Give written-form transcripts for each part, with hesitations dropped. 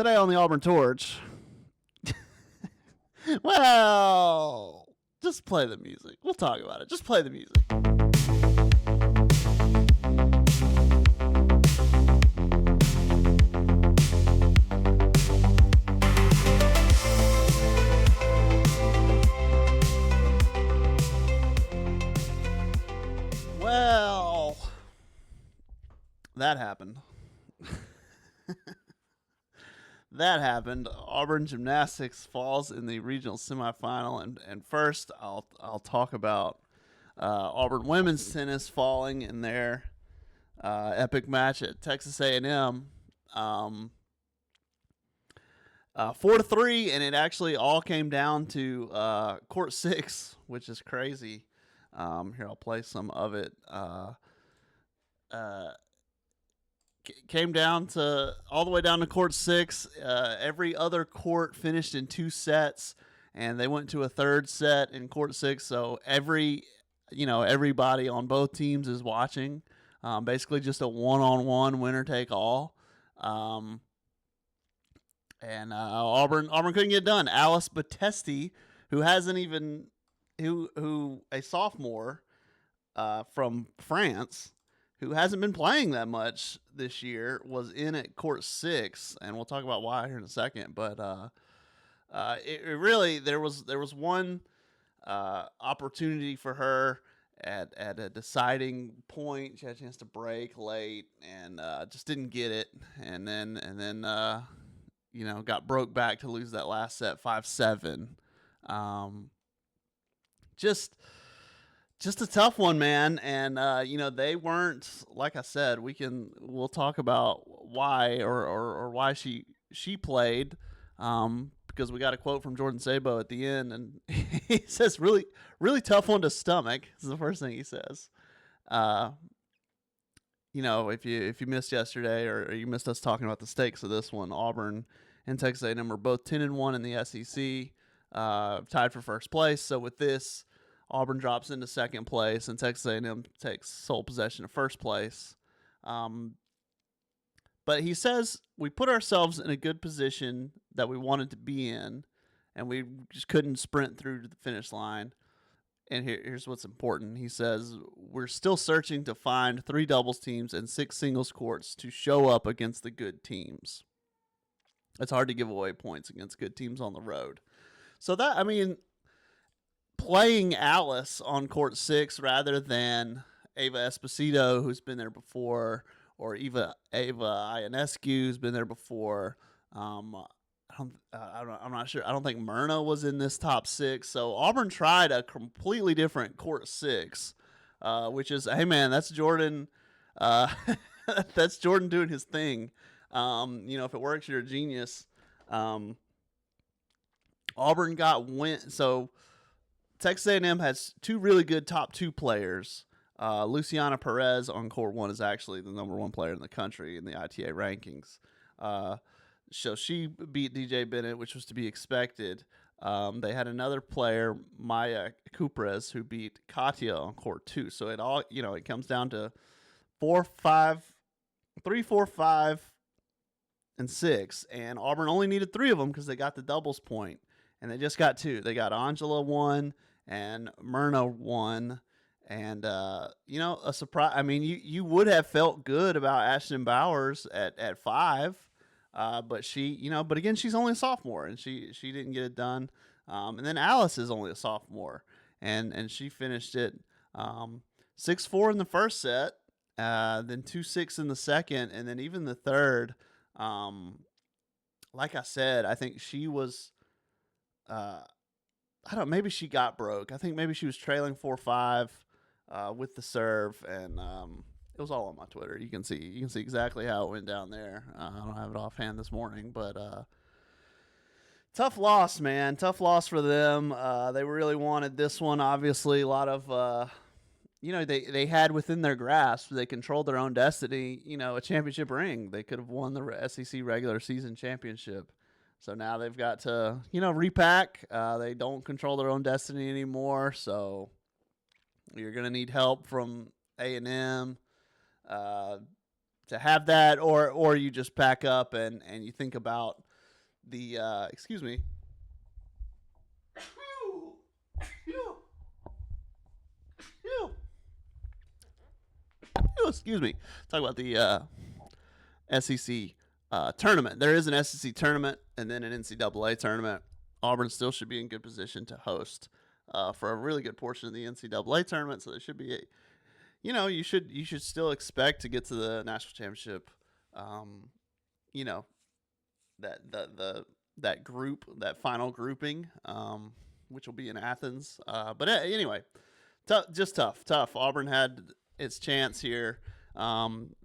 Today on the Auburn Torch. Well, just play the music. We'll talk about it. Just play the music. Well, that happened. That happened. Auburn gymnastics falls in the regional semifinal, and first I'll talk about Auburn women's tennis falling in their epic match at Texas A&M, 4-3, and it actually all came down to court 6, which is crazy. Here, I'll play some of it. Came down to all the way down to court 6. Every other court finished in 2 sets, and they went to a third set in court 6. So everybody on both teams is watching. Basically, just a one-on-one winner take all. And Auburn couldn't get it done. Alice Battesti, who a sophomore from France, who hasn't been playing that much this year, was in at court 6, and we'll talk about why here in a second. But there was one opportunity for her at a deciding point. She had a chance to break late and just didn't get it, and then got broke back to lose that last set 5-7. Just a tough one, man. And they weren't, like I said, we'll talk about why or why she played, because we got a quote from Jordan Sabo at the end, and he says really really tough one to stomach. This is the first thing he says. If you missed yesterday or you missed us talking about the stakes of this one, Auburn and Texas A&M are both 10-1 in the SEC, tied for first place. So with this, Auburn drops into second place, and Texas A&M takes sole possession of first place. But he says we put ourselves in a good position that we wanted to be in, and we just couldn't sprint through to the finish line. And here's what's important. He says we're still searching to find 3 doubles teams and 6 singles courts to show up against the good teams. It's hard to give away points against good teams on the road. So playing Alice on court 6 rather than Ava Esposito, who's been there before, or Ava Ionescu, who's been there before. I'm not sure. I don't think Myrna was in this top 6. So Auburn tried a completely different court 6, which is, hey man, that's Jordan. That's Jordan doing his thing. If it works, you're a genius. Auburn went. So Texas A&M has 2 really good top 2 players. Luciana Perez on court 1 is actually the number 1 player in the country in the ITA rankings. So she beat DJ Bennett, which was to be expected. They had another player, Maya Cuprez, who beat Katia on court 2. So it comes down to 3, 4, 5, and 6. And Auburn only needed 3 of them because they got the doubles point. And they just got 2. They got Angela 1 and Myrna 1. And, a surprise. I mean, you would have felt good about Ashton Bowers at 5. But but again, she's only a sophomore, and she didn't get it done. And then Alice is only a sophomore, and she finished it 6-4 in the first set, then 2-6 in the second, and then even the third. Like I said, I think she was. Maybe she got broke. I think maybe she was trailing 4-5 with the serve, and it was all on my Twitter. You can see exactly how it went down there. I don't have it offhand this morning, but tough loss, man. Tough loss for them. They really wanted this one. Obviously, a lot of they had within their grasp. They controlled their own destiny. A championship ring. They could have won the SEC regular season championship. So now they've got to repack. They don't control their own destiny anymore. So you're gonna need help from A&M. To have that, or you just pack up and you think about excuse me. Excuse me. Talk about the SEC tournament. There is an SEC tournament and then an NCAA tournament. Auburn still should be in good position to host for a really good portion of the NCAA tournament. So there should be you should still expect to get to the national championship. You know that group, that final grouping, which will be in Athens. But anyway, just tough. Auburn had its chance here.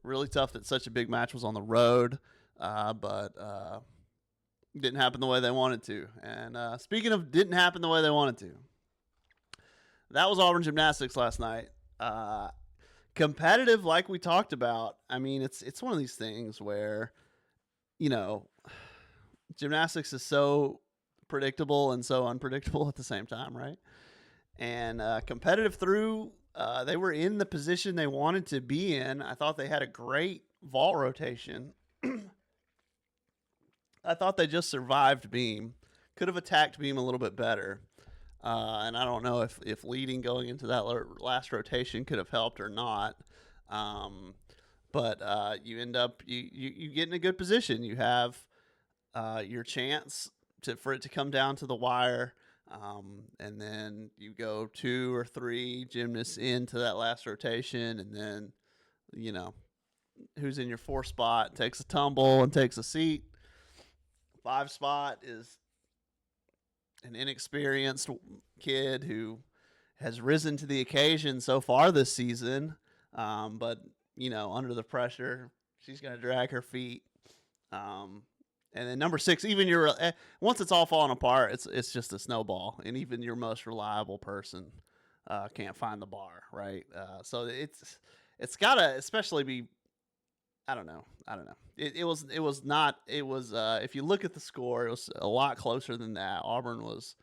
Really tough that such a big match was on the road, but didn't happen the way they wanted to. And speaking of didn't happen the way they wanted to, that was Auburn gymnastics last night. Competitive, like we talked about. I mean, it's one of these things where, gymnastics is so predictable and so unpredictable at the same time, right? And competitive through, they were in the position they wanted to be in. I thought they had a great vault rotation. I thought they just survived beam. Could have attacked beam a little bit better. And I don't know if leading going into that last rotation could have helped or not. But you end up, you get in a good position. You have your chance for it to come down to the wire. And then you go 2 or 3 gymnasts into that last rotation. And then, who's in your 4 spot takes a tumble and takes a seat. 5 spot is an inexperienced kid who has risen to the occasion so far this season. But, under the pressure, she's going to drag her feet. And then number 6, even once it's all falling apart, it's just a snowball. And even your most reliable person can't find the bar, right? So it's got to especially be, I don't know. It was if you look at the score, it was a lot closer than that. Auburn was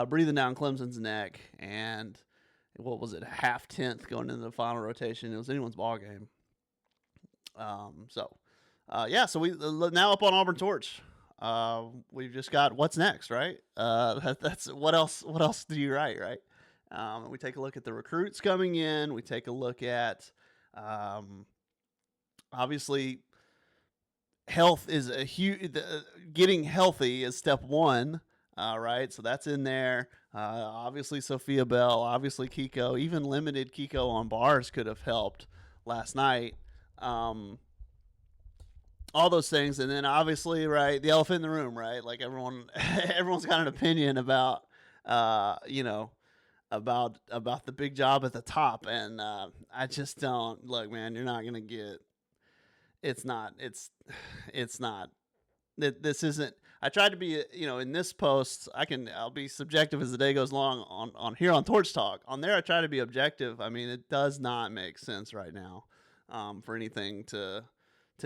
breathing down Clemson's neck, and what was it, a half tenth going into the final rotation. It was anyone's ball game. So we now up on Auburn Torch. We've just got what's next, right? That's what else do you write, right? We take a look at the recruits coming in. We take a look at obviously health is a huge. Getting healthy is step 1, right? So that's in there. Obviously Sophia Bell, obviously Kiko, even limited Kiko on bars could have helped last night. All those things, and then obviously, right, the elephant in the room, right? Like everyone's got an opinion about, about the big job at the top, and I just don't look, man. You're not gonna get. It's not. This isn't. I tried to be, in this post, I'll be subjective as the day goes along on here on Torch Talk. On there, I try to be objective. I mean, it does not make sense right now, for anything to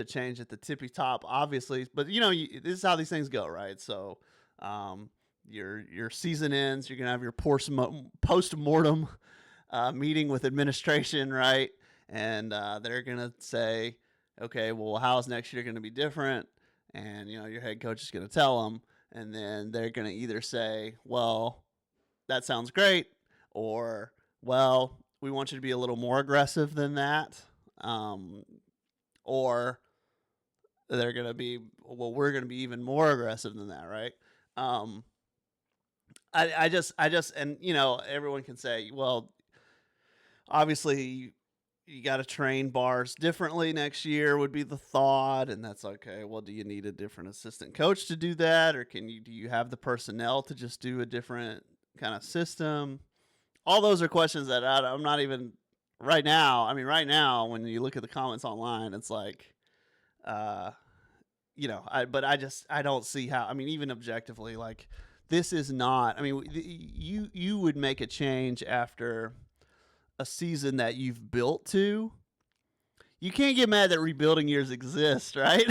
change at the tippy top, obviously. But this is how these things go, right? So, your season ends. You're gonna have your post-mortem meeting with administration, right? And they're gonna say, okay, well, how's next year gonna be different? And your head coach is gonna tell them, and then they're gonna either say, well, that sounds great, or, well, we want you to be a little more aggressive than that, or they're going to be, well, we're going to be even more aggressive than that, right? I just, and everyone can say, well, obviously you got to train bars differently next year would be the thought, and that's okay. Well, do you need a different assistant coach to do that, or do you have the personnel to just do a different kind of system? All those are questions that I'm not even right now. I mean, right now when you look at the comments online, it's like, I don't see how. I mean, even objectively, like, this is not. I mean, you would make a change after a season that you've built to. You can't get mad that rebuilding years exist, right?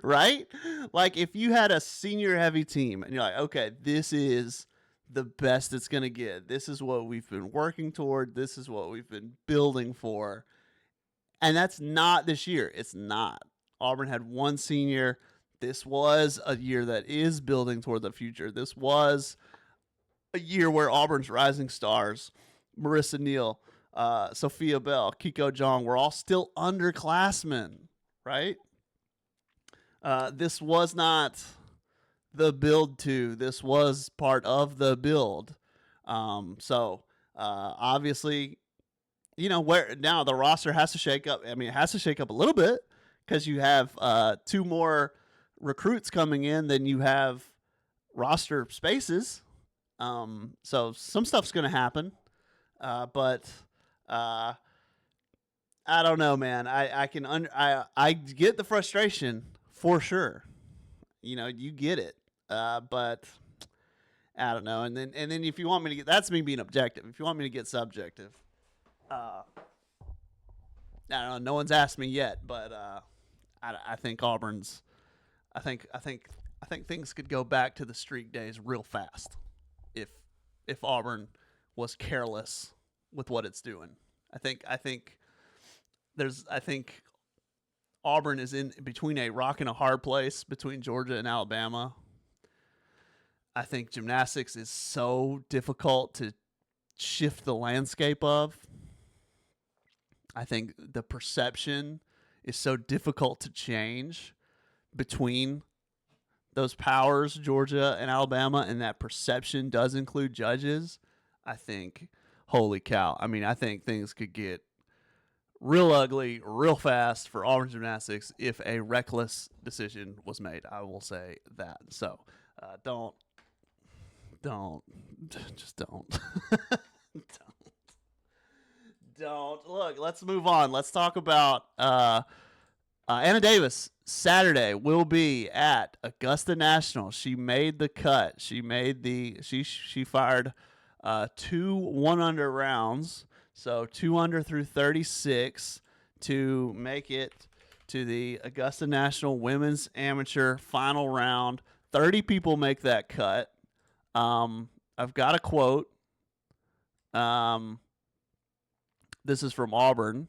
Right? Like, if you had a senior heavy team and you're like, okay, this is the best it's gonna get. This is what we've been working toward. This is what we've been building for. And that's not this year. It's not. Auburn had one senior. this was a year that is building toward the future. This was a year where Auburn's rising stars, Marissa Neal, Sophia Bell, Kiko Jong, were all still underclassmen, right? This was not the build to. This was part of the build. Obviously, where now the roster has to shake up. I mean, it has to shake up a little bit because you have 2 more recruits coming in than you have roster spaces. So some stuff's going to happen. But I don't know, man. I get the frustration for sure. You get it. But I don't know. And then if you want me to get, that's me being objective. If you want me to get subjective, I don't know. No one's asked me yet, but I think Auburn's. I think things could go back to the streak days real fast if Auburn was careless with what it's doing. I think Auburn is in between a rock and a hard place between Georgia and Alabama. I think gymnastics is so difficult to shift the landscape of. I think the perception is so difficult to change between those powers, Georgia and Alabama, and that perception does include judges. I think, holy cow. I mean, I think things could get real ugly real fast for Auburn gymnastics if a reckless decision was made. I will say that. So don't. Don't. Look, let's move on. Let's talk about Anna Davis. Saturday will be at Augusta National. She made the cut. She fired 2 1-under rounds, so 2 under through 36 to make it to the Augusta National Women's Amateur Final Round. 30 people make that cut. I've got a quote. This is from Auburn.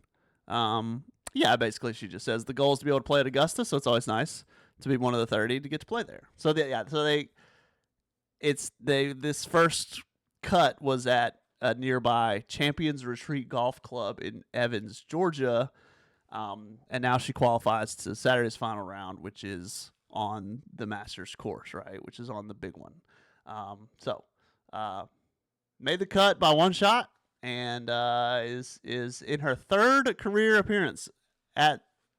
Basically she just says the goal is to be able to play at Augusta, so it's always nice to be one of the 30 to get to play there. So this first cut was at a nearby Champions Retreat Golf Club in Evans, Georgia, and now she qualifies to Saturday's final round, which is on the Masters course, right? Which is on the big one. Made the cut by 1 shot. And is in her 3rd career appearance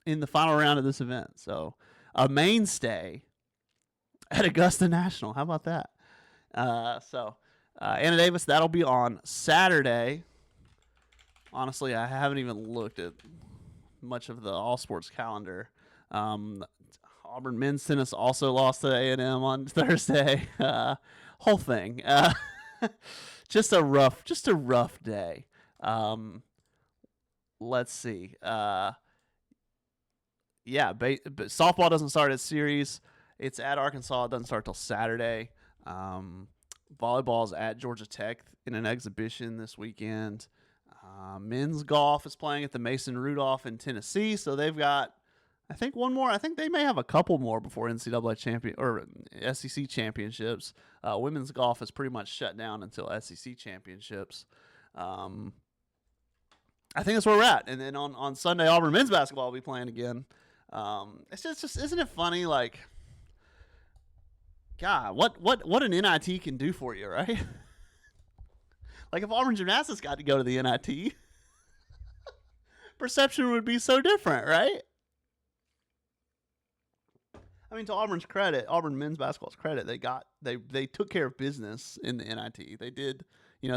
in the final round of this event. So a mainstay at Augusta National. How about that? Anna Davis, that'll be on Saturday. Honestly, I haven't even looked at much of the all sports calendar. Auburn men's tennis also lost to A&M on Thursday. Whole thing. Just a rough day. Let's see. But softball doesn't start its series. It's at Arkansas. It doesn't start till Saturday. Volleyball's at Georgia Tech in an exhibition this weekend. Men's golf is playing at the Mason Rudolph in Tennessee, so they've got, I think, one more. I think they may have a couple more before NCAA champion or SEC championships. Women's golf is pretty much shut down until SEC championships. I think that's where we're at. And then on Sunday, Auburn men's basketball will be playing again. It's just isn't it funny? Like, God, what an NIT can do for you, right? Like if Auburn gymnastics got to go to the NIT, perception would be so different, right? I mean, to Auburn's credit, Auburn men's basketball's credit, they took care of business in the NIT. They did,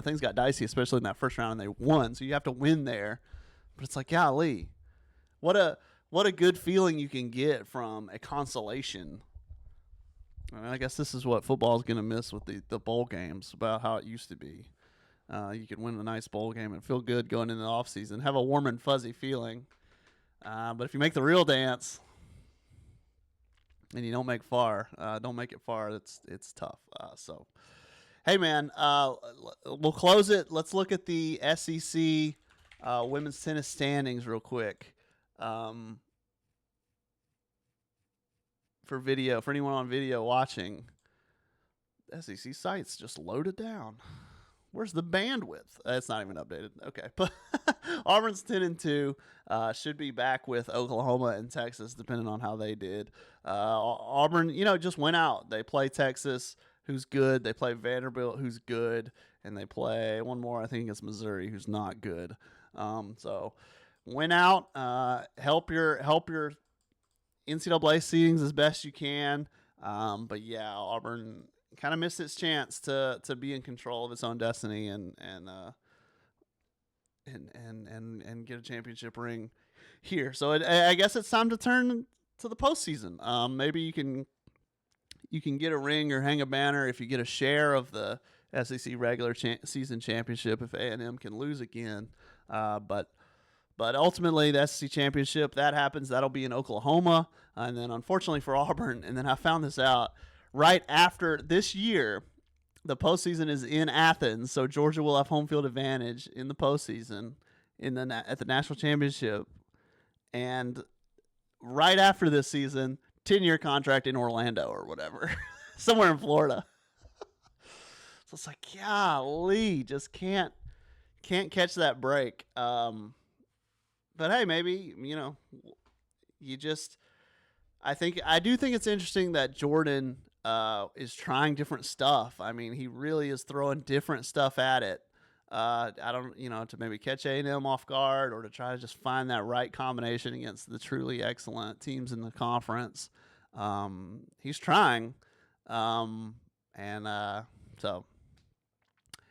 things got dicey, especially in that first round, and they won. So you have to win there. But it's like, golly, what a good feeling you can get from a consolation. I mean, I guess this is what football is going to miss with the bowl games, about how it used to be. You could win a nice bowl game and feel good going into the offseason, have a warm and fuzzy feeling. But if you make the real dance and you don't make it far, it's tough. Hey, man, we'll close it. Let's look at the SEC women's tennis standings real quick. for video, for anyone on video watching, SEC site's just loaded down. Where's the bandwidth? It's not even updated. Okay, but Auburn's 10-2. Should be back with Oklahoma and Texas, depending on how they did. Auburn, just went out. They play Texas, who's good. They play Vanderbilt, who's good, and they play one more. I think it's Missouri, who's not good. So went out. Help your NCAA seedings as best you can. But yeah, Auburn kind of missed its chance to be in control of its own destiny and get a championship ring here. So I guess it's time to turn to the postseason. Maybe you can get a ring or hang a banner if you get a share of the SEC regular season championship if A&M can lose again. But ultimately, the SEC championship, that happens. That'll be in Oklahoma. And then, unfortunately for Auburn, and then I found this out, right after this year, the postseason is in Athens, so Georgia will have home field advantage in the postseason at the national championship. And right after this season, 10-year contract in Orlando or whatever, somewhere in Florida. So it's like, golly, just can't catch that break. But hey, maybe I do think it's interesting that Jordan is trying different stuff. I mean, he really is throwing different stuff at it. I don't, to maybe catch A&M off guard or to try to just find that right combination against the truly excellent teams in the conference. He's trying. So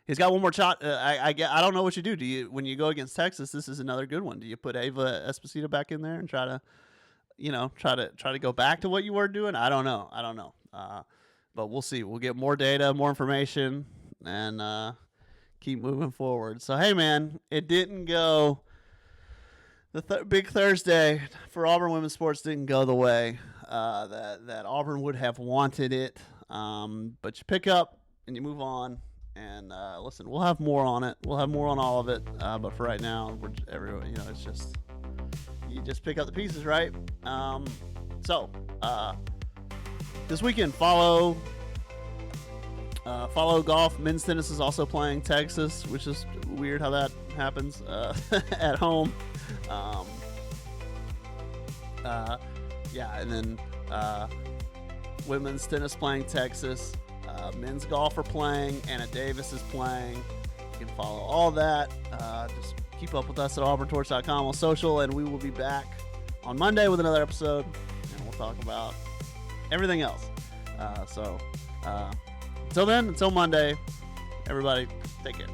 he's got one more shot. I don't know what you do. When you go against Texas, this is another good one. Do you put Ava Esposito back in there and try to go back to what you were doing? I don't know. But we'll see. We'll get more data, more information, and keep moving forward. So, hey, man, it didn't go. The big Thursday for Auburn women's sports didn't go the way that Auburn would have wanted it. But you pick up and you move on. And listen, we'll have more on it. We'll have more on all of it. But for right now, it's just you just pick up the pieces, right? So this weekend, follow golf. Men's tennis is also playing Texas, which is weird how that happens at home. And then women's tennis playing Texas. Men's golf are playing. Anna Davis is playing. You can follow all that. Just keep up with us at auburntorch.com on social, and we will be back on Monday with another episode, and we'll talk about everything else. Until then, until Monday, everybody, take care.